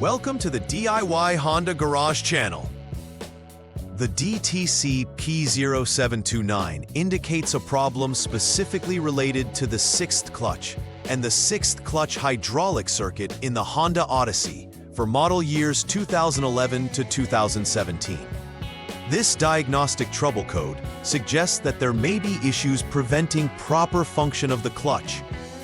Welcome to the DIY Honda Garage channel. The DTC P0729 indicates a problem specifically related to the 6th clutch and the 6th clutch hydraulic circuit in the Honda Odyssey for model years 2011 to 2017. This diagnostic trouble code suggests that there may be issues preventing proper function of the clutch,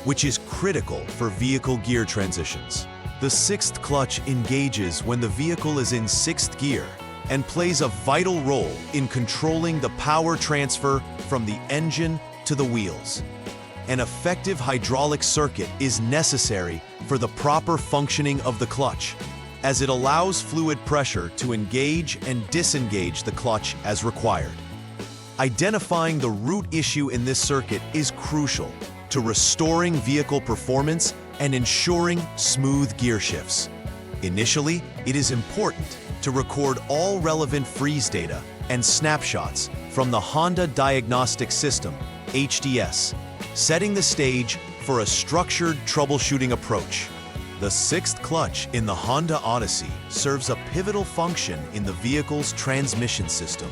which is critical for vehicle gear transitions. The 6th clutch engages when the vehicle is in 6th gear and plays a vital role in controlling the power transfer from the engine to the wheels. An effective hydraulic circuit is necessary for the proper functioning of the clutch, as it allows fluid pressure to engage and disengage the clutch as required. Identifying the root issue in this circuit is crucial to restoring vehicle performance and ensuring smooth gear shifts. Initially, it is important to record all relevant freeze data and snapshots from the Honda Diagnostic System, HDS, setting the stage for a structured troubleshooting approach. The 6th clutch in the Honda Odyssey serves a pivotal function in the vehicle's transmission system.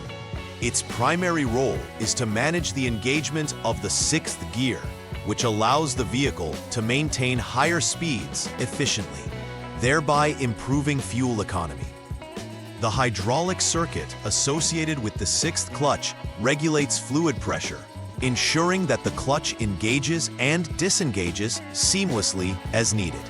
Its primary role is to manage the engagement of the 6th gear, which allows the vehicle to maintain higher speeds efficiently, thereby improving fuel economy. The hydraulic circuit associated with the 6th clutch regulates fluid pressure, ensuring that the clutch engages and disengages seamlessly as needed.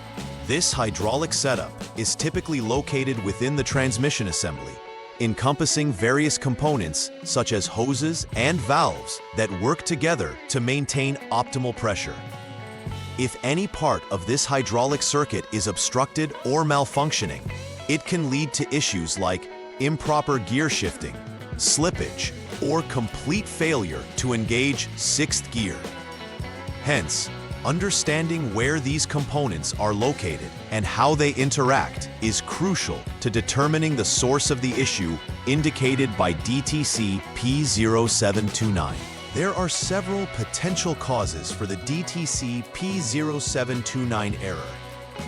This hydraulic setup is typically located within the transmission assembly, encompassing various components such as hoses and valves that work together to maintain optimal pressure. If any part of this hydraulic circuit is obstructed or malfunctioning, it can lead to issues like improper gear shifting, slippage, or complete failure to engage 6th gear. Hence, understanding where these components are located and how they interact is crucial to determining the source of the issue indicated by DTC P0729. There are several potential causes for the DTC P0729 error.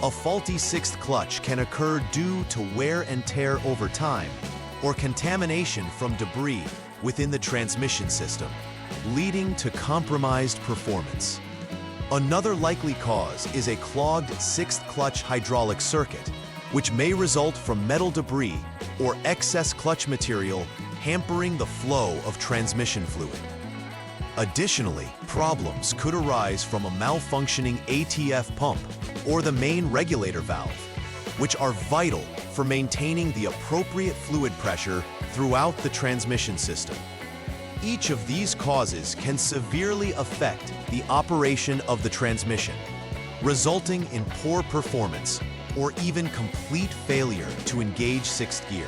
A faulty 6th clutch can occur due to wear and tear over time or contamination from debris within the transmission system, leading to compromised performance. Another likely cause is a clogged 6th clutch hydraulic circuit, which may result from metal debris or excess clutch material hampering the flow of transmission fluid. Additionally, problems could arise from a malfunctioning ATF pump or the main regulator valve, which are vital for maintaining the appropriate fluid pressure throughout the transmission system. Each of these causes can severely affect the operation of the transmission, resulting in poor performance or even complete failure to engage 6th gear.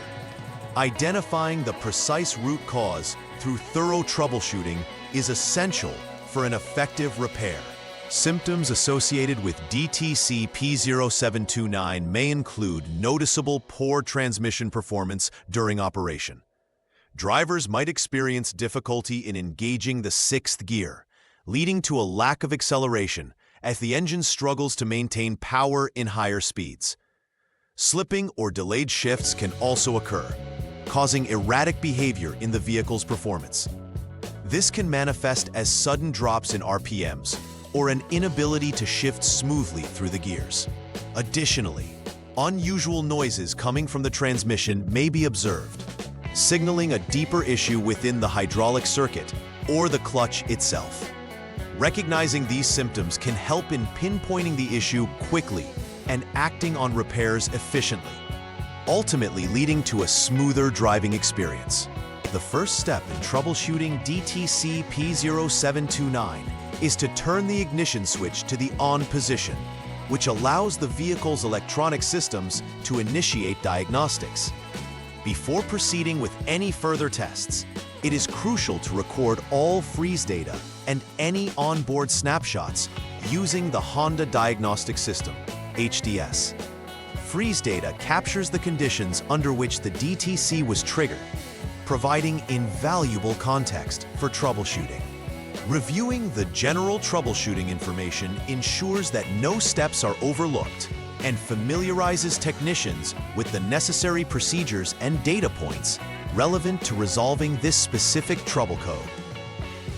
Identifying the precise root cause through thorough troubleshooting is essential for an effective repair. Symptoms associated with DTC P0729 may include noticeable poor transmission performance during operation. Drivers might experience difficulty in engaging the 6th gear, leading to a lack of acceleration as the engine struggles to maintain power in higher speeds. Slipping or delayed shifts can also occur, causing erratic behavior in the vehicle's performance. This can manifest as sudden drops in RPMs or an inability to shift smoothly through the gears. Additionally, unusual noises coming from the transmission may be observed, signaling a deeper issue within the hydraulic circuit or the clutch itself. Recognizing these symptoms can help in pinpointing the issue quickly and acting on repairs efficiently, ultimately leading to a smoother driving experience. The first step in troubleshooting DTC P0729 is to turn the ignition switch to the on position, which allows the vehicle's electronic systems to initiate diagnostics. Before proceeding with any further tests, it is crucial to record all freeze data and any onboard snapshots using the Honda Diagnostic System, HDS. Freeze data captures the conditions under which the DTC was triggered, providing invaluable context for troubleshooting. Reviewing the general troubleshooting information ensures that no steps are overlooked and familiarizes technicians with the necessary procedures and data points relevant to resolving this specific trouble code.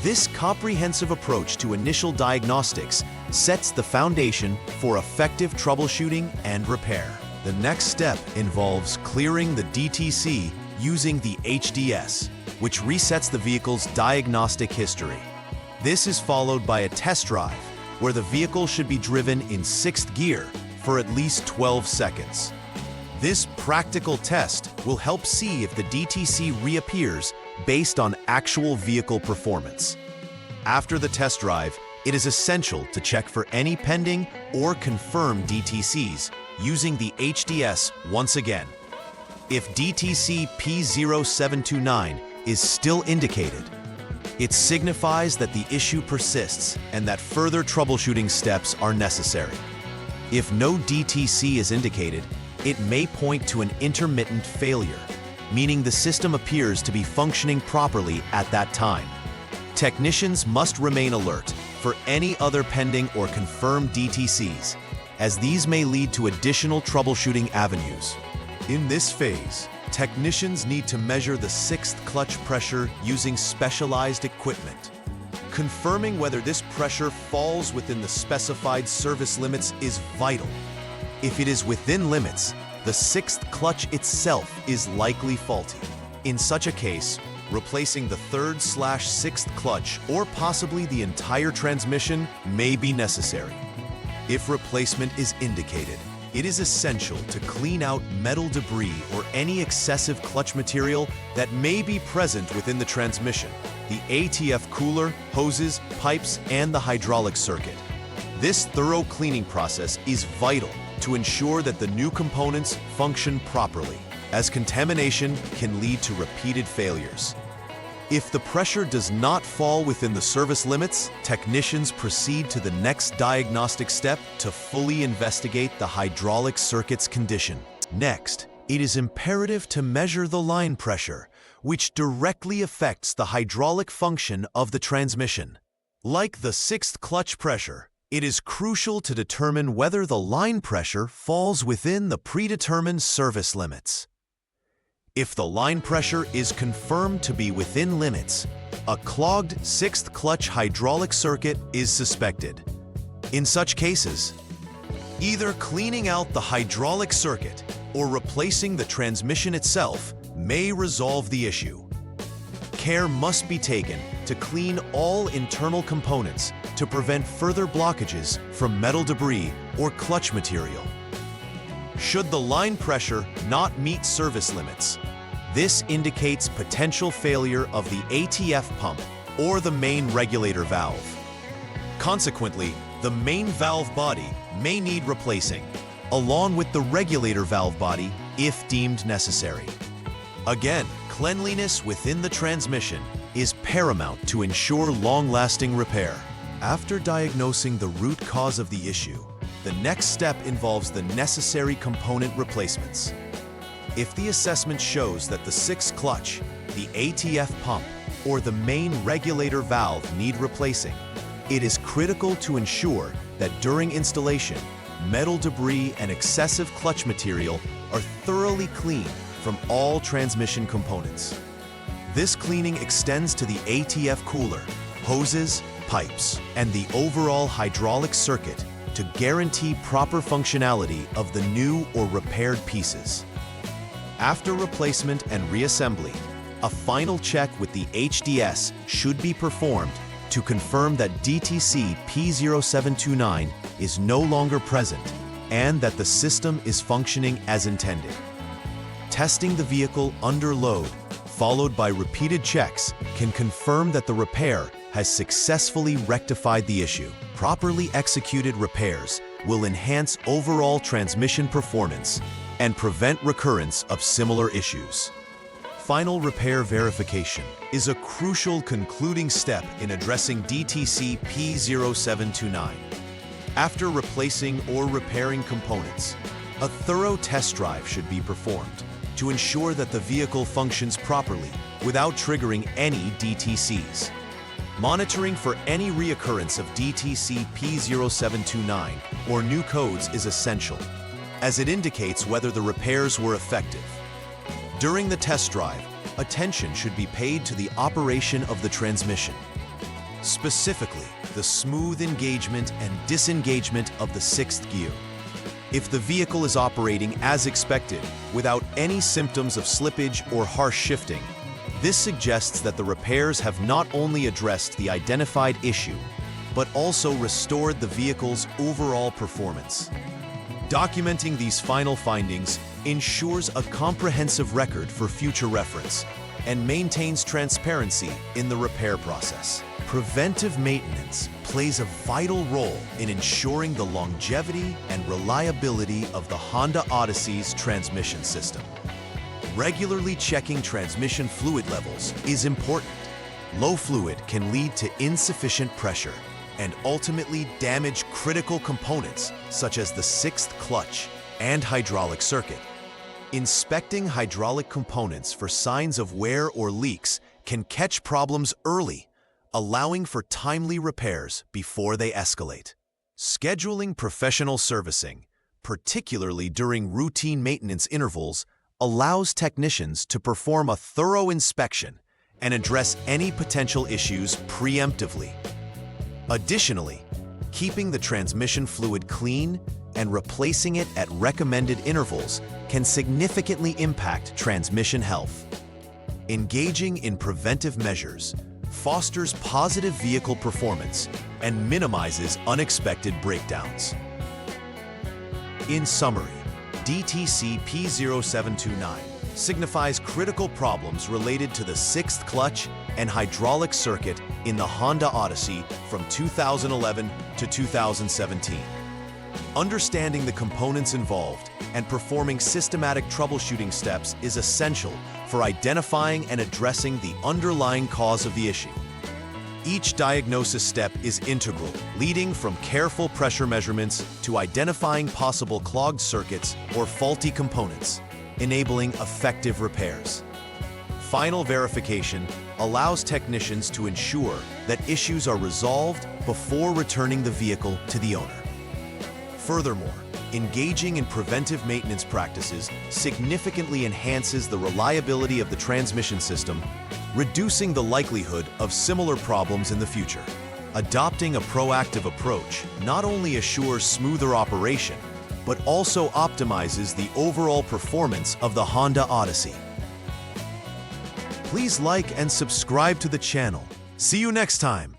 This comprehensive approach to initial diagnostics sets the foundation for effective troubleshooting and repair. The next step involves clearing the DTC using the HDS, which resets the vehicle's diagnostic history. This is followed by a test drive, where the vehicle should be driven in 6th gear for at least 12 seconds. This practical test will help see if the DTC reappears based on actual vehicle performance. After the test drive, it is essential to check for any pending or confirmed DTCs using the HDS once again. If DTC P0729 is still indicated, it signifies that the issue persists and that further troubleshooting steps are necessary. If no DTC is indicated, it may point to an intermittent failure, meaning the system appears to be functioning properly at that time. Technicians must remain alert for any other pending or confirmed DTCs, as these may lead to additional troubleshooting avenues. In this phase, technicians need to measure the 6th clutch pressure using specialized equipment. Confirming whether this pressure falls within the specified service limits is vital. If it is within limits, the 6th clutch itself is likely faulty. In such a case, replacing the 3rd/6th clutch or possibly the entire transmission may be necessary. If replacement is indicated, it is essential to clean out metal debris or any excessive clutch material that may be present within the transmission, the ATF cooler, hoses, pipes, and the hydraulic circuit. This thorough cleaning process is vital to ensure that the new components function properly, as contamination can lead to repeated failures. If the pressure does not fall within the service limits, technicians proceed to the next diagnostic step to fully investigate the hydraulic circuit's condition. Next, it is imperative to measure the line pressure, which directly affects the hydraulic function of the transmission. Like the 6th clutch pressure, it is crucial to determine whether the line pressure falls within the predetermined service limits. If the line pressure is confirmed to be within limits, a clogged 6th clutch hydraulic circuit is suspected. In such cases, either cleaning out the hydraulic circuit or replacing the transmission itself may resolve the issue. Care must be taken to clean all internal components to prevent further blockages from metal debris or clutch material. Should the line pressure not meet service limits, this indicates potential failure of the ATF pump or the main regulator valve. Consequently, the main valve body may need replacing, along with the regulator valve body if deemed necessary. Again, cleanliness within the transmission is paramount to ensure long-lasting repair. After diagnosing the root cause of the issue, the next step involves the necessary component replacements. If the assessment shows that the 6th clutch, the ATF pump, or the main regulator valve need replacing, it is critical to ensure that during installation, metal debris and excessive clutch material are thoroughly cleaned from all transmission components. This cleaning extends to the ATF cooler, hoses, pipes, and the overall hydraulic circuit to guarantee proper functionality of the new or repaired pieces. After replacement and reassembly, a final check with the HDS should be performed to confirm that DTC P0729 is no longer present and that the system is functioning as intended. Testing the vehicle under load, followed by repeated checks, can confirm that the repair has successfully rectified the issue. Properly executed repairs will enhance overall transmission performance and prevent recurrence of similar issues. Final repair verification is a crucial concluding step in addressing DTC P0729. After replacing or repairing components, a thorough test drive should be performed to ensure that the vehicle functions properly without triggering any DTCs. Monitoring for any reoccurrence of DTC P0729 or new codes is essential. as it indicates whether the repairs were effective. During the test drive, attention should be paid to the operation of the transmission. Specifically, the smooth engagement and disengagement of the sixth gear. If the vehicle is operating as expected, without any symptoms of slippage or harsh shifting, this suggests that the repairs have not only addressed the identified issue, but also restored the vehicle's overall performance. Documenting these final findings ensures a comprehensive record for future reference and maintains transparency in the repair process. Preventive maintenance plays a vital role in ensuring the longevity and reliability of the Honda Odyssey's transmission system. Regularly checking transmission fluid levels is important. Low fluid can lead to insufficient pressure and ultimately damage critical components such as the sixth clutch and hydraulic circuit. Inspecting hydraulic components for signs of wear or leaks can catch problems early, allowing for timely repairs before they escalate. Scheduling professional servicing, particularly during routine maintenance intervals, allows technicians to perform a thorough inspection and address any potential issues preemptively. Additionally, keeping the transmission fluid clean and replacing it at recommended intervals can significantly impact transmission health. Engaging in preventive measures fosters positive vehicle performance and minimizes unexpected breakdowns. In summary, DTC P0729 signifies critical problems related to the sixth clutch and hydraulic circuit in the Honda Odyssey from 2011 to 2017. Understanding the components involved and performing systematic troubleshooting steps is essential for identifying and addressing the underlying cause of the issue. Each diagnosis step is integral, leading from careful pressure measurements to identifying possible clogged circuits or faulty components, enabling effective repairs. Final verification allows technicians to ensure that issues are resolved before returning the vehicle to the owner. Furthermore, engaging in preventive maintenance practices significantly enhances the reliability of the transmission system, reducing the likelihood of similar problems in the future. Adopting a proactive approach not only assures smoother operation, but also optimizes the overall performance of the Honda Odyssey. Please like and subscribe to the channel. See you next time.